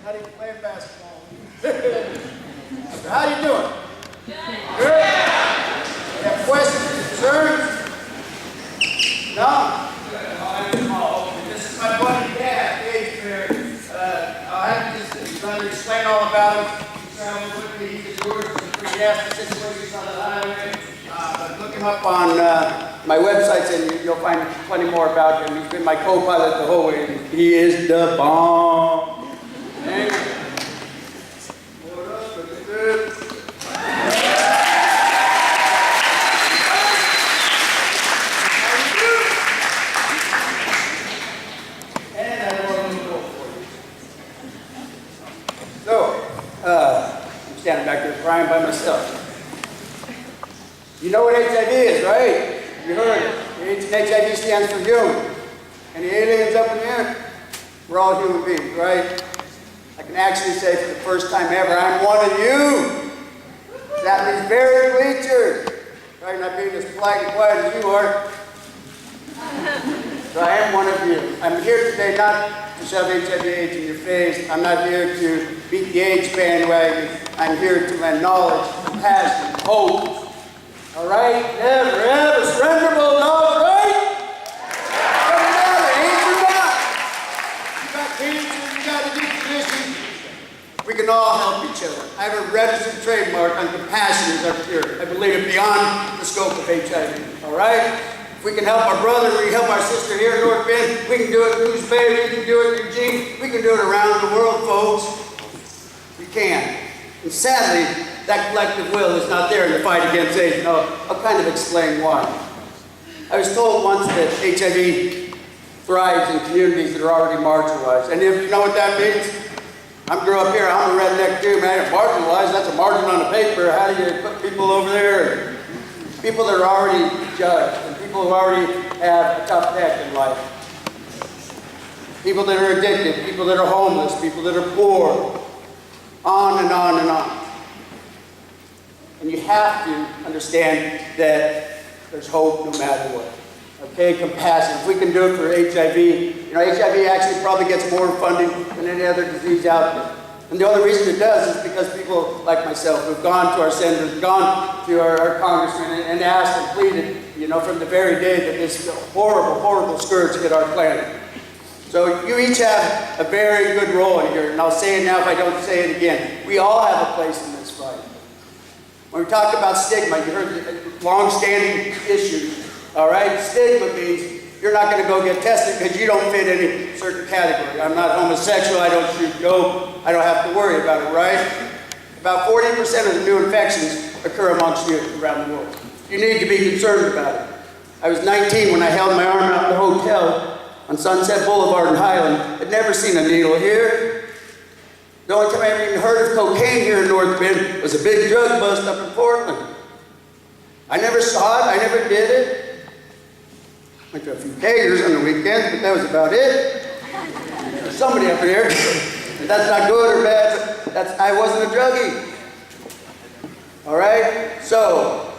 How do you play basketball? How you doing? Good. You have questions, concerns? No? This is my buddy Dad, Dave here. I'll have to just explain all about him. He's traveling with me. He's a tourist. He's pretty nasty situations on the highway. But look him up on my websites and you'll find plenty more about him. He's been my co-pilot the whole way. He is the bomb. Thank you. What up? And I want to go for you. So, I'm standing back there crying by myself. You know what HIV is, right? You heard it. HIV stands for human. Any aliens up in here? We're all human beings, right? I can actually say for the first time ever, I'm one of you. That means very bleachers. Probably not being as polite and quiet as you are. So I am one of you. I'm here today not to shove HIV/AIDS in your face. I'm not here to beat the AIDS bandwagon. I'm here to lend knowledge, compassion, hope. All right? Never, ever surrenderable, dog, right? Doesn't matter, AIDS or not. You got cancer, you got a deep condition. We can all help each other. I have a registered trademark on compassion as our cure. I believe it beyond the scope of HIV. All right? If we can help our brother, we can help our sister here in North Bend. We can do it in Coos Bay, we can do it in Eugene. We can do it around the world, folks. We can. And sadly, that collective will is not there in the fight against AIDS. No, I'll kind of explain why. I was told once that HIV thrives in communities that are already marginalized. And if you know what that means, I grew up here, I'm a redneck too, man. Marginalized, that's a margin on a paper. How do you put people over there? People that are already judged, and people who already have a tough neck in life. People that are addicted, people that are homeless, people that are poor. On and on and on. And you have to understand that there's hope no matter what. Okay, compassion. If we can do it for HIV, you know, HIV actually probably gets more funding than any other disease out there. And the only reason it does is because people like myself who've gone to our senators, gone to our congressmen and asked and pleaded, you know, from the very day that this horrible, horrible scourge hit our planet. So you each have a very good role in here, and I'll say it now if I don't say it again. We all have a place in this fight. When we talk about stigma, you heard the long-standing issues, all right? Stigma means you're not going to go get tested because you don't fit any certain category. I'm not homosexual, I don't shoot dope, I don't have to worry about it, right? About 40% of the new infections occur amongst youth around the world. You need to be concerned about it. I was 19 when I held my arm out in the hotel on Sunset Boulevard in Highland. I'd never seen a needle here. The only time I ever even heard of cocaine here in North Bend was a big drug bust up in Portland. I never saw it, I never did it. Went to a few kegers on the weekends, but that was about it. There's somebody up here, and that's not good or bad, but I wasn't a druggie. All right? So,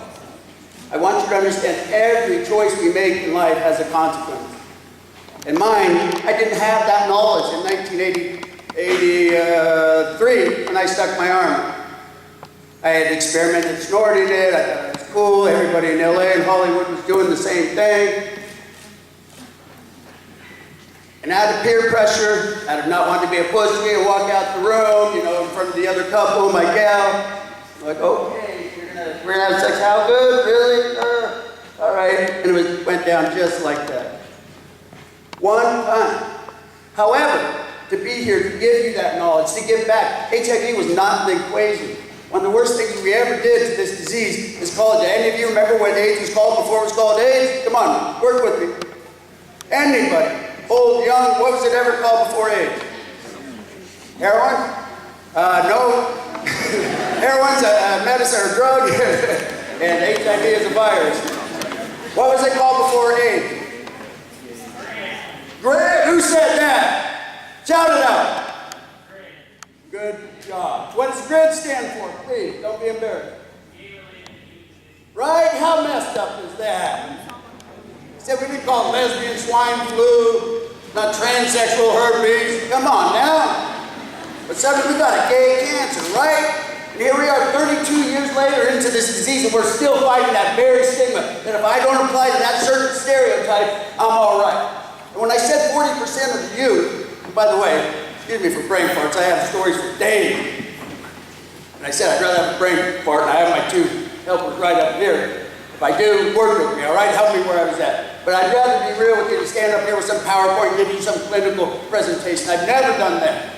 I want you to understand every choice we make in life has a consequence. And mine, I didn't have that knowledge in 1983 when I stuck my arm out. I had experimented snorting it, I thought it was cool, everybody in LA and Hollywood was doing the same thing. And out of peer pressure, out of not wanting to be a pussy and walk out the room, you know, in front of the other couple, my gal, I'm like, okay, we're gonna have sex, how good, really? All right, and it went down just like that. One time. However, to be here, to give you that knowledge, to give back, HIV was not the equation. One of the worst things we ever did to this disease is called it. Any of you remember what AIDS was called before it was called AIDS? Come on, work with me. Anybody, old, young, what was it ever called before AIDS? Heroin? No. Heroin's a medicine or a drug, and HIV is a virus. What was it called before AIDS? Grid. Who said that? Shout it out. Good job. What does GRID stand for? Please, don't be embarrassed. Right? How messed up is that? Said we didn't call it lesbian swine flu, not transsexual herpes. Come on now. But suddenly we got a gay cancer, right? And here we are 32 years later into this disease, and we're still fighting that very stigma that if I don't apply to that certain stereotype, I'm all right. And when I said 40% of the youth, and by the way, excuse me for brain farts, I have stories for days. And I said I'd rather have a brain fart, and I have my 2 helpers right up here. If I do, work with me, all right? Help me where I was at. But I'd rather be real with you than stand up here with some PowerPoint and give you some clinical presentation. I've never done that.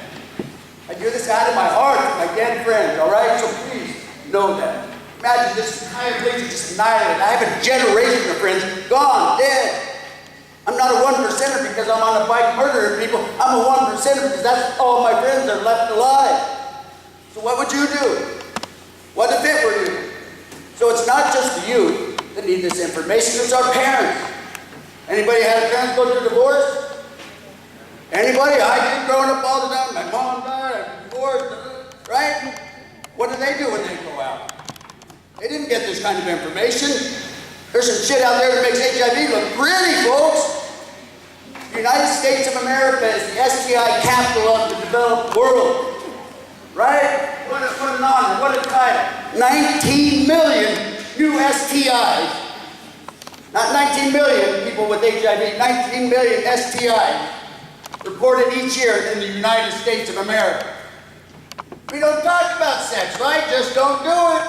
I do this out of my heart to my dead friends, all right? So please know that. Imagine this entire place is just annihilated. I have a generation of friends gone, dead. I'm not a 1%er because I'm on a bike murdering people. I'm a 1%er because that's all my friends are left alive. So what would you do? What if it were you? So it's not just the youth that need this information, it's our parents. Anybody had a parent go through divorce? Anybody? I did growing up all the time. My mom died, I was divorced, right? What do they do when they go out? They didn't get this kind of information. There's some shit out there that makes HIV look pretty, folks. The United States of America is the STI capital of the developed world. Right? What an honor, what a title. 19 million new STIs. Not 19 million people with HIV, 19 million STIs reported each year in the United States of America. We don't talk about sex, right? Just don't do it.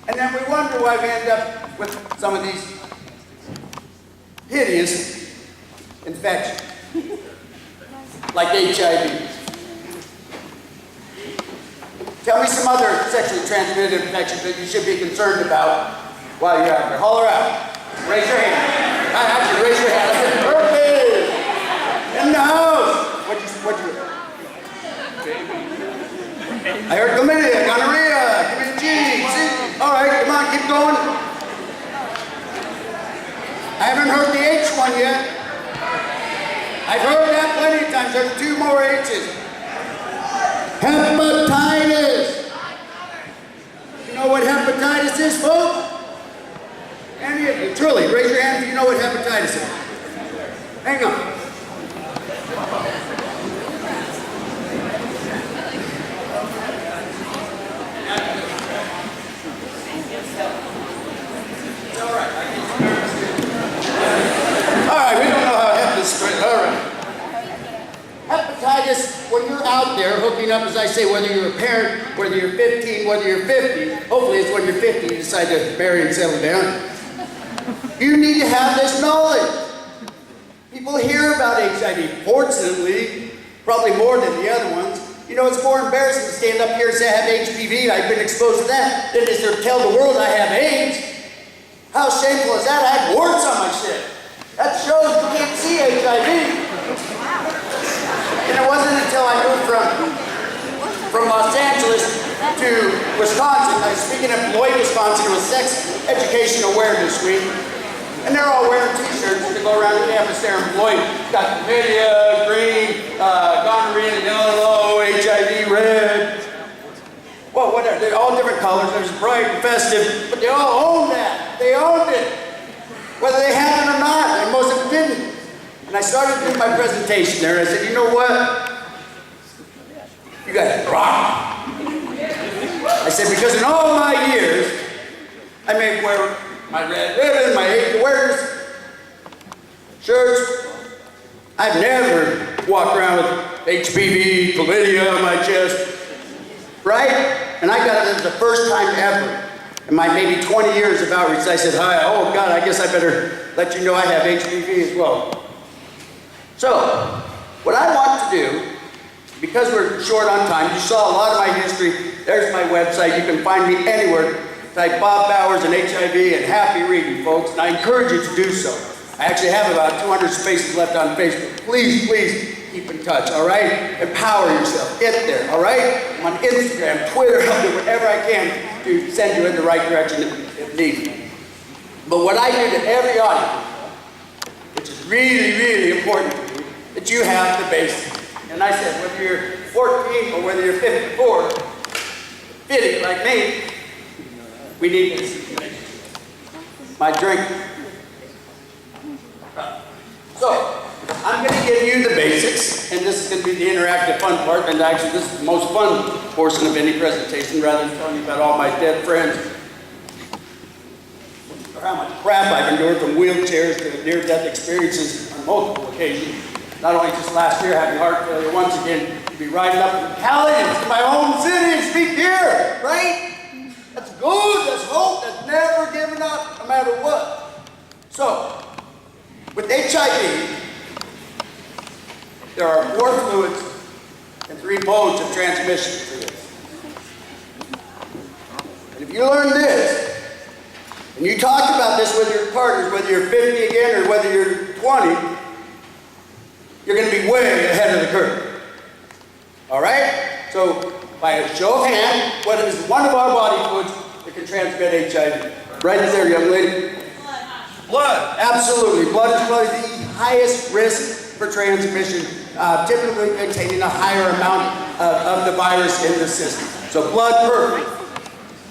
And then we wonder why we end up with some of these hideous infections, like HIV. Tell me some other sexually transmitted infections that you should be concerned about while you're out there. Holler out. Raise your hand. Actually, raise your hand. I said, herpes! In the house! What'd you I heard chlamydia, gonorrhea, give me the G. All right, come on, keep going. I haven't heard the H one yet. I've heard that plenty of times. There's 2 more H's. Hepatitis. You know what hepatitis is, folks? Any of you, truly, raise your hand if you know what hepatitis is. Hang on. All right, we don't know how hep is spread. All right. Hepatitis, when you're out there hooking up, as I say, whether you're a parent, whether you're 15, whether you're 50, hopefully it's when you're 50 you decide to marry and settle down. You need to have this knowledge. People hear about HIV, fortunately, probably more than the other ones. You know, it's more embarrassing to stand up here and say I have HPV, I've been exposed to that, than is to tell the world I have AIDS. How shameful is that? I have warts on my shit. That shows you can't see HIV. And it wasn't until I moved from Los Angeles to Wisconsin. I was speaking at Beloit, Wisconsin. It was Sex Education Awareness Week. And they're all wearing t-shirts to go around the campus there in Beloit. Got chlamydia, green, gonorrhea, yellow, HIV, red. Well, whatever. They're all different colors. There's bright and festive. But they all owned that. They owned it. Whether they had it or not. And most of them didn't. And I started doing my presentation there, and I said, you know what? You guys rock. I said, because in all my years, I may wear my red ribbon, my AIDS awareness shirts. I've never walked around with HPV, chlamydia on my chest, right? And I got it as the first time ever in my maybe 20 years of outreach. I said, hi, oh God, I guess I better let you know I have HPV as well. So, what I want to do, because we're short on time, you saw a lot of my history. There's my website. You can find me anywhere. Type Bob Bowers and HIV and happy reading, folks. And I encourage you to do so. I actually have about 200 spaces left on Facebook. Please, please keep in touch, all right? Empower yourself. Get there, all right? I'm on Instagram, Twitter. I'll do whatever I can to send you in the right direction if needed. But what I do to every audience, which is really, really important to me, that you have the basics. And I said, whether you're 14 or whether you're 54, 50 like me, we need this information. My drink. So, I'm going to give you the basics, and this is going to be the interactive fun part, and actually this is the most fun portion of any presentation, rather than telling you about all my dead friends, or how much crap I've endured from wheelchairs to near-death experiences on multiple occasions. Not only just last year having heart failure once again, to be riding up from Cali to my home city and speak here, right? That's good, that's hope, that's never giving up, no matter what. So, with HIV, there are 4 fluids and 3 modes of transmission for this. And if you learn this, and you talk about this with your partners, whether you're 50 again or whether you're 20, you're going to be way ahead of the curve. All right? So, by a show of hands, what is one of our body fluids that can transmit HIV? Right there, young lady. Blood. Absolutely. Blood is probably the highest risk for transmission, typically containing a higher amount of the virus in the system. So blood, perfect.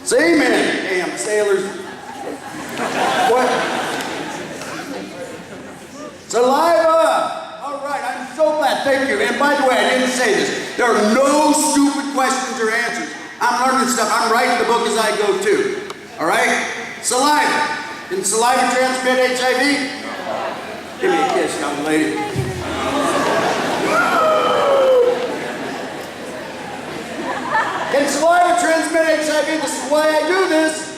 Semen. Damn, sailors. What? Saliva. All right, I'm so glad. Thank you. And by the way, I didn't say this. There are no stupid questions or answers. I'm learning stuff. I'm writing the book as I go too. All right? Saliva. Can saliva transmit HIV? Give me a kiss, young lady. Can saliva transmit HIV? This is why I do this.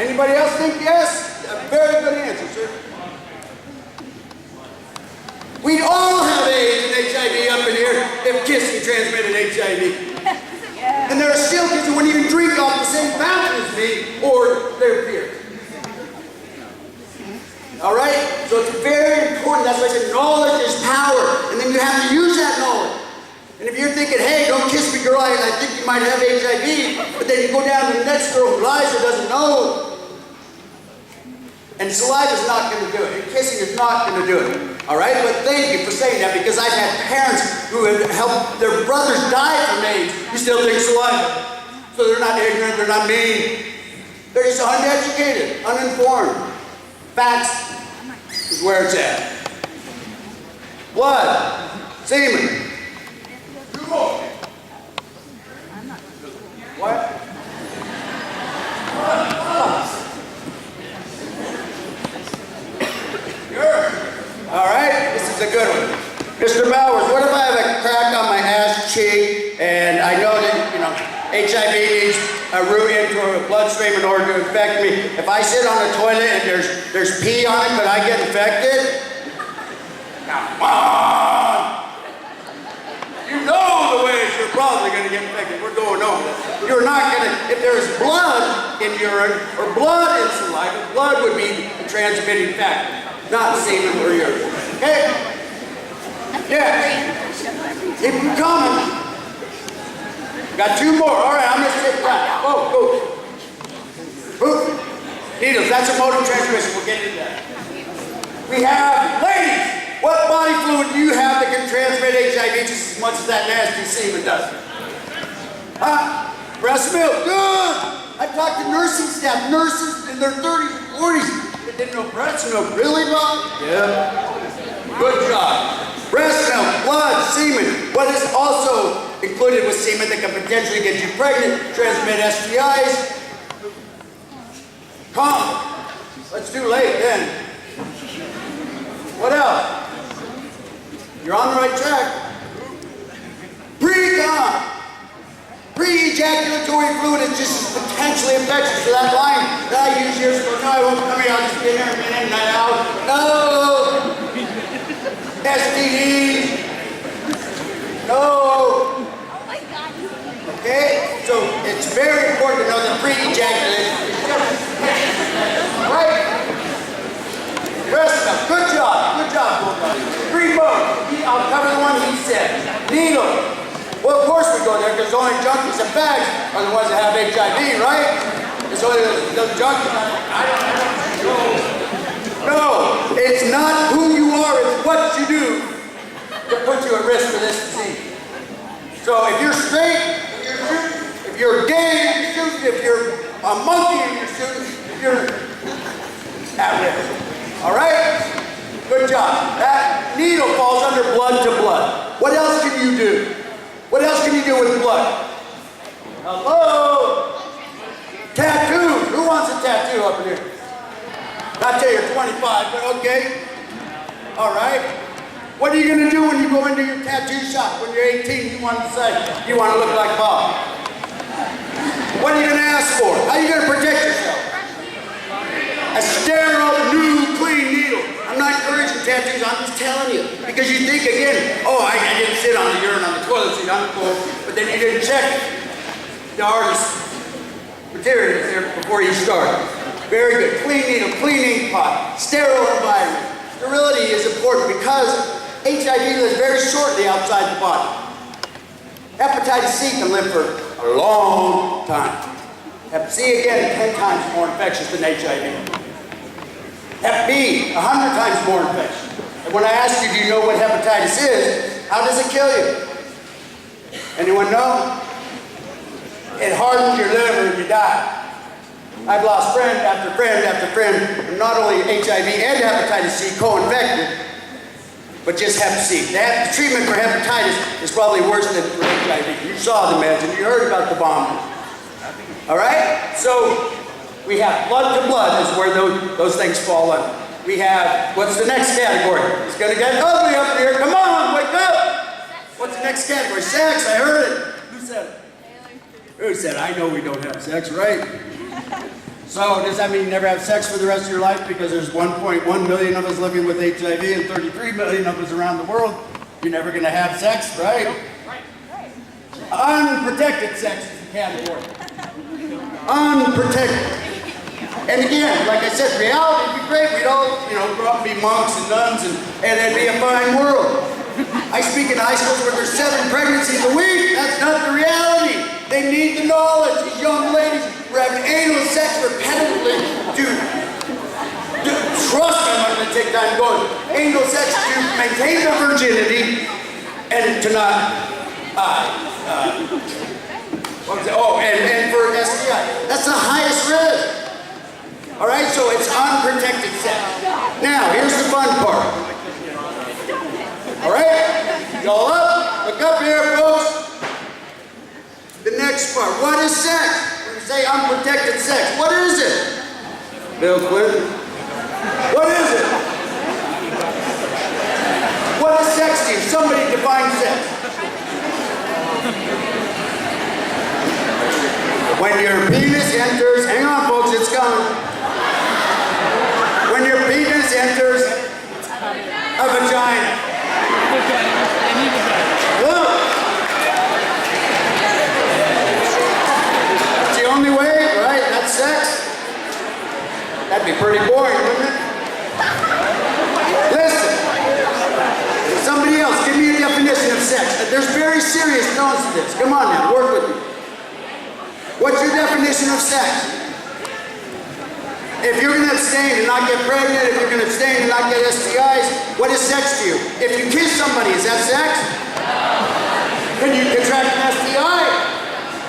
Anybody else think yes? A very good answer, sir. We'd all have AIDS and HIV up in here if kissing transmitted HIV. And there are still kids who wouldn't even drink off the same fountain as me or their peers. All right? So it's very important. That's why I said knowledge is power. And then you have to use that knowledge. And if you're thinking, hey, don't kiss me, girl, I think you might have HIV, but then you go down to the next girl who lies or doesn't know, and saliva is not going to do it. And kissing is not going to do it. All right? But thank you for saying that, because I've had parents who have helped their brothers die from AIDS who still take saliva. So they're not ignorant, they're not mean. They're just uneducated, uninformed. Facts is where it's at. Blood, semen. 2 more. What? All right, this is a good one. Mr. Bowers, what if I have a crack on my ass cheek and I know that, HIV needs a route into a bloodstream in order to infect me. If I sit on the toilet and there's pee on it, but I get infected? Come on! You know the ways you're probably going to get infected. We're going over this. You're not going to, if there's blood in urine or blood in saliva, blood would be the transmitting factor. Not semen or urine. Okay? Yeah. Keep them coming. Got 2 more. All right, I'm going to take that. Go. Needles, that's a mode of transmission. We'll get into that. We have, ladies, what body fluid do you have that can transmit HIV just as much as that nasty semen does? Huh? Breast milk. Good. I talked to nursing staff, nurses in their 30s and 40s. They didn't know breast milk. Really, Bob? Yeah. Good job. Breast milk, blood, semen. What is also included with semen that can potentially get you pregnant, transmit STIs? Condom. It's too late then. What else? You're on the right track. Pre-con. Pre-ejaculatory fluid is just potentially infectious. So that line that I used years ago, no, I won't come here, I'll just be in there a minute and night out. No! STDs. No! Oh my God. Okay? So it's very important to know that pre-ejaculation is just right? Breast milk. Good job, Bulldog. 3 modes. I'll cover the one he said. Needle. Well, of course we go there, because only junkies and fags are the ones that have HIV, right? It's only the junkies. No, it's not who you are, it's what you do that puts you at risk for this disease. So if you're straight, if you're gay, if you're a monkey and you're shooting, you're at risk. All right? Good job. That needle falls under blood to blood. What else can you do? What else can you do with blood? Hello? Tattoos. Who wants a tattoo up in here? Not till you're 25, but okay. All right. What are you going to do when you go into your tattoo shop? When you're 18, you want to say, you want to look like Bob. What are you going to ask for? How are you going to protect yourself? A sterile, new, clean needle. I'm not encouraging tattoos, I'm just telling you. Because you think again, oh, I didn't sit on the urine on the toilet seat, I'm cool. But then you didn't check the artist's materials there before you start. Very good. Clean needle, clean ink pot, sterile environment. Sterility is important because HIV lives very shortly outside the body. Hepatitis C can live for a long time. Hep C, again, 10 times more infectious than HIV. Hep B, 100 times more infectious. And when I ask you, do you know what hepatitis is, how does it kill you? Anyone know? It hardens your liver and you die. I've lost friend after friend after friend, from not only HIV and hepatitis C co-infected, but just Hep C. The treatment for hepatitis is probably worse than for HIV. You saw the meds and you heard about the bombing. All right? So we have blood to blood is where those things fall under. We have, what's the next category? It's going to get ugly up here. Come on, wake up. What's the next category? Sex, I heard it. Who said it? Who said, I know we don't have sex, right? So does that mean you never have sex for the rest of your life because there's 1.1 million of us living with HIV and 33 million of us around the world? You're never going to have sex, right? Unprotected sex is the category. Unprotected. And again, like I said, reality would be great. We'd all, grow up and be monks and nuns and it'd be a fine world. I speak in high schools where there's 7 pregnancies a week. That's not the reality. They need the knowledge. These young ladies were having anal sex repetitively to trust me, I'm going to take time going. Anal sex to maintain their virginity and to not, and for STI. That's the highest risk. All right, so it's unprotected sex. Now, here's the fun part. All right, y'all up? Look up here, folks. The next part. What is sex? When you say unprotected sex, what is it? Bill Clinton. What is it? What is sex to you? Somebody define sex. When your penis enters, hang on folks, it's coming. When your penis enters a vagina. Look. It's the only way, right? That's sex. That'd be pretty boring, wouldn't it? Listen. Somebody else, give me a definition of sex. There's very serious tones to this. Come on now, work with me. What's your definition of sex? If you're going to abstain and not get pregnant, if you're going to abstain and not get STIs, what is sex to you? If you kiss somebody, is that sex? No. Can you contract an STI?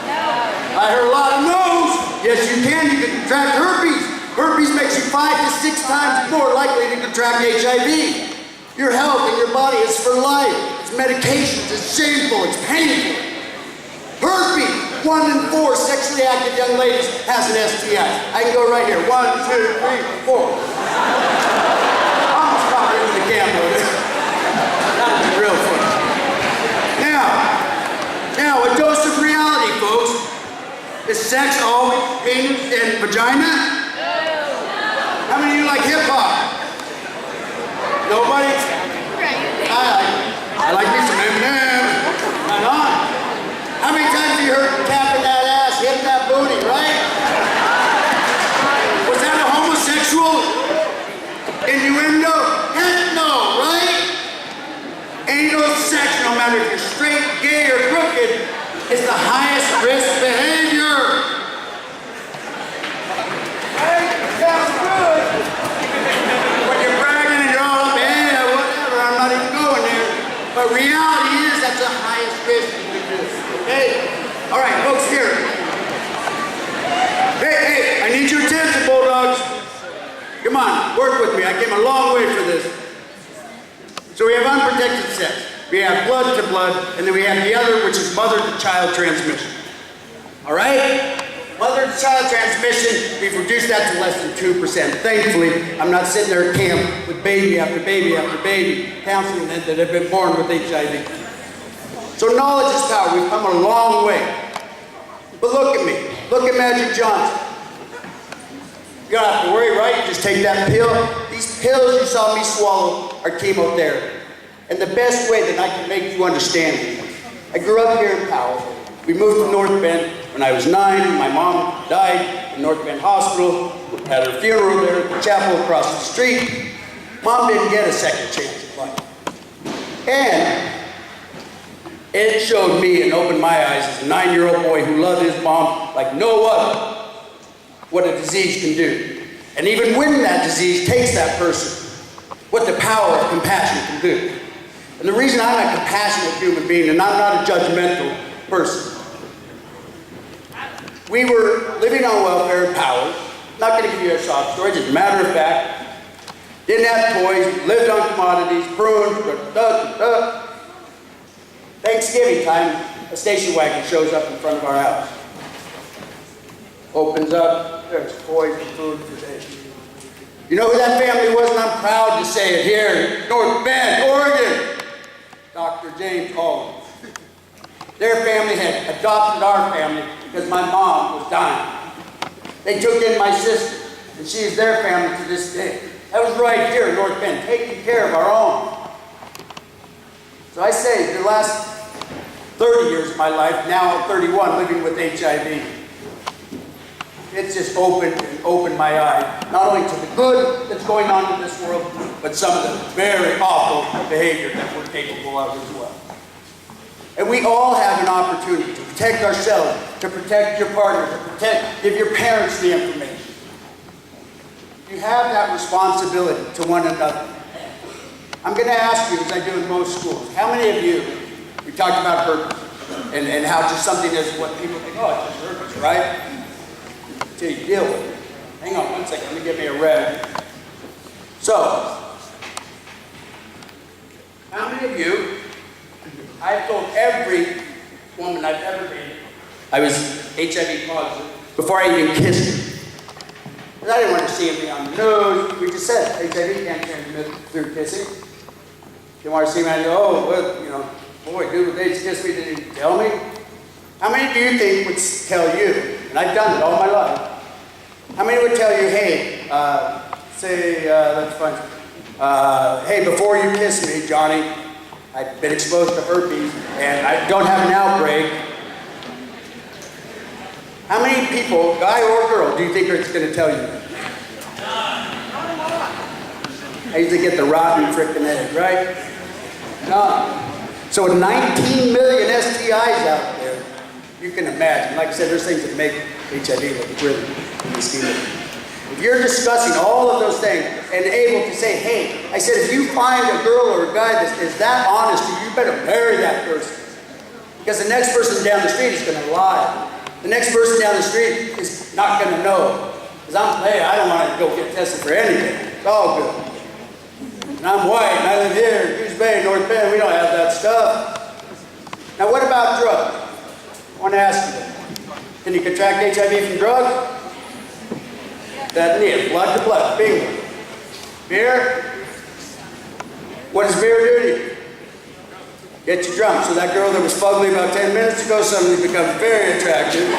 No. I heard a lot of no's. Yes, you can. You can contract herpes. Herpes makes you 5 to 6 times more likely to contract HIV. Your health and your body is for life. It's medications. It's shameful. It's painful. Herpes. 1 in 4 sexually active young ladies has an STI. I can go right here. 1, 2, 3, 4. Almost caught into the camera. That'd be real fun. Now, a dose of reality, folks. Is sex always penis and vagina? No. How many of you like hip hop? Nobody? I like me some Eminem. Right on. How many times have you heard tapping that ass, hitting that booty, right? Was that a homosexual innuendo? Heck no, right? Anal sex, no matter if you're straight, gay, or crooked, is the highest risk behavior. Right? Sounds good. When you're bragging and you're all up, yeah, whatever, I'm not even going there. But reality is that's the highest risk you can do. Okay? All right, folks, here. Hey, I need your attention, Bulldogs. Come on, work with me. I came a long way for this. So So we have unprotected sex, we have blood to blood, and then we have the other, which is mother to child transmission. All right? Mother to child transmission, we've reduced that to less than 2%. Thankfully, I'm not sitting there at camp with baby after baby after baby, counseling them that have been born with HIV. So knowledge is power. We've come a long way. But look at me. Look at Magic Johnson. You don't have to worry, right? You just take that pill. These pills you saw me swallow are chemotherapy. And the best way that I can make you understand it, I grew up here in Powell. We moved to North Bend when I was 9. My mom died in North Bend Hospital. We had her funeral there at the chapel across the street. Mom didn't get a second chance at life. And it showed me and opened my eyes as a 9-year-old boy who loved his mom like no other, what a disease can do. And even when that disease takes that person, what the power of compassion can do. And the reason I'm a compassionate human being and I'm not a judgmental person. We were living on welfare in Powell. Not going to give you a sob story, just a matter of fact. Didn't have toys, lived on commodities, prunes, Thanksgiving time, a station wagon shows up in front of our house. Opens up, there's toys and food for days. You know who that family was? And I'm proud to say it here, North Bend, Oregon. Dr. James Collins. Their family had adopted our family because my mom was dying. They took in my sister, and she is their family to this day. That was right here in North Bend, taking care of our own. So I say, the last 30 years of my life, now I'm 31, living with HIV. It's just opened my eye, not only to the good that's going on in this world, but some of the very awful behavior that we're capable of as well. And we all have an opportunity to protect ourselves, to protect your partner, give your parents the information. You have that responsibility to one another. I'm going to ask you, as I do in most schools, how many of you, we talked about herpes, and how just something is what people think, oh, it's just herpes, right? Until you deal with it. Hang on one second, let me give me a red. So, how many of you, I've told every woman I've ever dated I was HIV positive before I even kissed her. Because I didn't want to see me on the news. We just said HIV can't transmit through kissing. You want to see me, I go, oh, well, you know, boy, dude, they just kissed me, they didn't tell me. How many do you think would tell you, and I've done it all my life, how many would tell you, hey, let's find, hey, before you kiss me, Johnny, I've been exposed to herpes, and I don't have an outbreak. How many people, guy or girl, do you think it's going to tell you that? I usually get the rotten frickin' egg, right? No. So with 19 million STIs out there, you can imagine. Like I said, there's things that make HIV look really misleading. If you're discussing all of those things and able to say, hey, I said, if you find a girl or a guy that is that honest, you better marry that person. Because the next person down the street is going to lie. The next person down the street is not going to know. Because I don't want to go get tested for anything. It's all good. And I'm white, and I live here in Goose Bay, North Bend. We don't have that stuff. Now, what about drugs? I want to ask you, can you contract HIV from drugs? That neat, blood to blood, bingo. Beer? What does beer do to you? Get you drunk. So that girl that was fugly about 10 minutes ago suddenly becomes very attractive.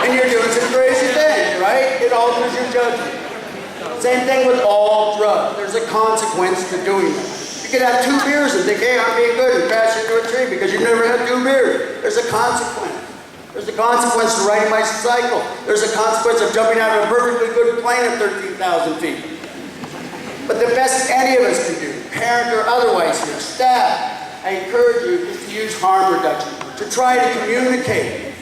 And you're doing some crazy things, right? It alters your judgment. Same thing with all drugs. There's a consequence to doing that. You could have 2 beers and think, hey, I'm being good, and crash into a tree because you've never had 2 beers. There's a consequence. There's a consequence to riding my cycle. There's a consequence of jumping out of a perfectly good plane at 13,000 feet. But the best any of us can do, parent or otherwise here, staff, I encourage you is to use harm reduction, to try to communicate.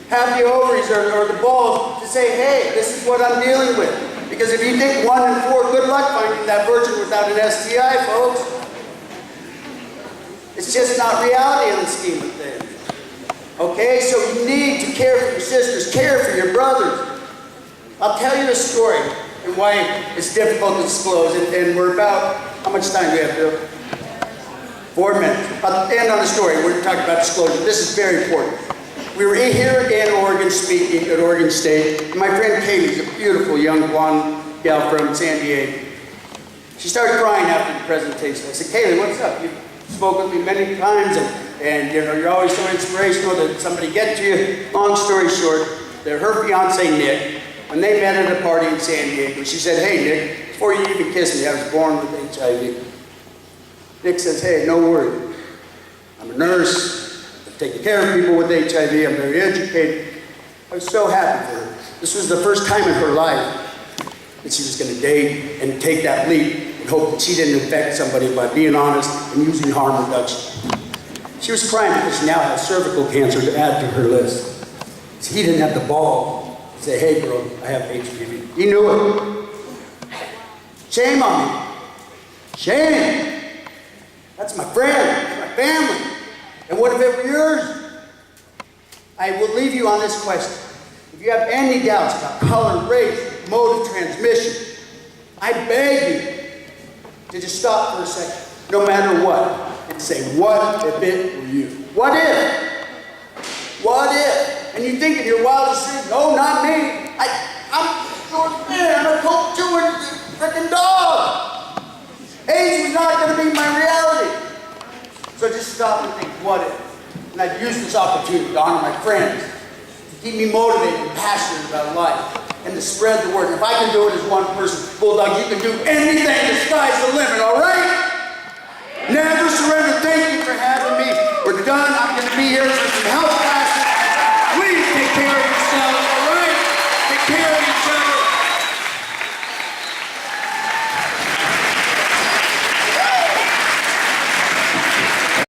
Have the ovaries or the balls to say, hey, this is what I'm dealing with. Because if you think 1 in 4, good luck finding that virgin without an STI, folks. It's just not reality in the scheme of things. Okay, so you need to care for your sisters, care for your brothers. I'll tell you a story and why it's difficult to disclose, and we're about How much time do we have, Bill? 4 minutes. I'll end on a story. We're talking about disclosure. This is very important. We were here in Oregon speaking at Oregon State. And my friend Katie's a beautiful young blonde gal from San Diego. She started crying after the presentation. I said, Kaylee, what's up? You've spoken with me many times, and you know, you're always so inspirational that somebody get to you. Long story short, that her fiance, Nick, when they met at a party in San Diego, she said, hey, Nick, before you even kissed me, I was born with HIV. Nick says, hey, no worry. I'm a nurse. I've taken care of people with HIV. I'm very educated. I was so happy for her. This was the first time in her life that she was going to date and take that leap and hope that she didn't infect somebody by being honest and using harm reduction. She was crying because she now has cervical cancer to add to her list. So he didn't have the ball to say, hey, bro, I have HPV. He knew it. Shame on me. Shame. That's my friend. That's my family. And what if it were yours? I will leave you on this question. If you have any doubts about color, race, mode of transmission, I beg you to just stop for a second, no matter what, and say, what if it were you? What if? What if? And you think in your wildest dreams, no, not me. I'm your man. I'm a coke chewing freaking dog. AIDS was not going to be my reality. So just stop and think, what if? And I've used this opportunity to honor my friends, to keep me motivated and passionate about life, and to spread the word. If I can do it as one person, Bulldog, you can do anything. The sky's the limit, all right? Never surrender. Thank you for having me. We're done. I'm going to be here for some help.